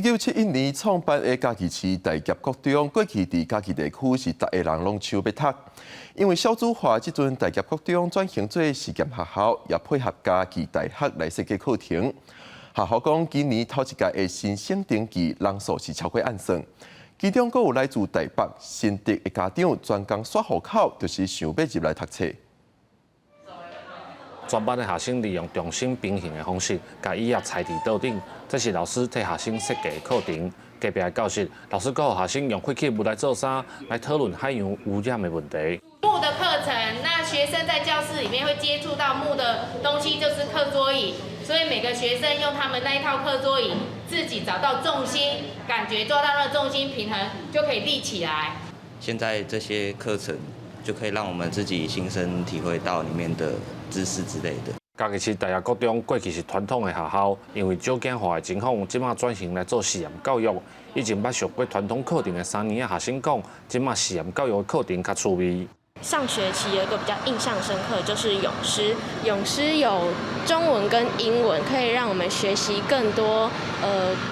1971年创办的嘉义市大业国中，过去伫嘉义地区是大家人拢想要读，因为少子化，即阵大业国中转型做实验学校，也配合嘉义大学来设计课程。学校讲，今年头一届的新生登记人数是超过按算，其中阁有来自台北、新竹的家长专工刷户口，就是想要入来读册。 全班的学生利用中心平行的方式，把椅仔踩伫桌顶，这是老师替学生设计的课程。隔壁的教室，老师教学生用废弃物来做衫，来讨论海洋污染的问题。木的课程，那学生在教室里面会接触到木的东西，就是课桌椅。所以每个学生用他们那一套课桌椅，自己找到重心，感觉做到那个重心平衡，就可以立起来。现在这些课程就可以让我们自己亲身体会到里面的知识之类的。嘉义市大业国中过去是传统的学校，因为少子化的情况，即马转型来做实验教育。以前捌上过传统课程的3年的学生讲，即马实验教育的课程较趣味。 上学期有一个比较印象深刻，就是咏诗。咏诗有中文跟英文，可以让我们学习更多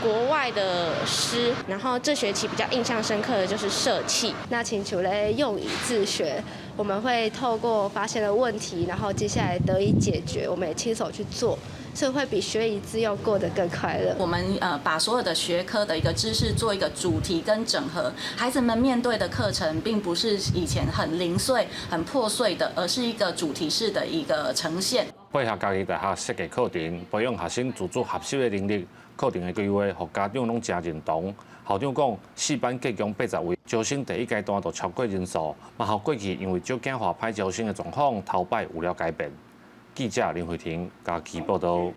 国外的诗。然后这学期比较印象深刻的就是社企。那请求嘞用以自学，我们会透过发现了问题，然后接下来得以解决，我们也亲手去做。 所以会比学以致用过得更快乐。我们把所有的学科的一个知识做一个主题跟整合，孩子们面对的课程并不是以前很零碎、很破碎的，而是一个主题式的一个呈现。配合嘉义大学设计课程，培养学生自主学习的能力。课程的规划，互家长拢真认同。校长讲，4班计共80位，招生第一阶段就超过人数，嘛和过去因为少子化歹招生的状况，头摆有了改变。记者林慧婷，嘉义报道。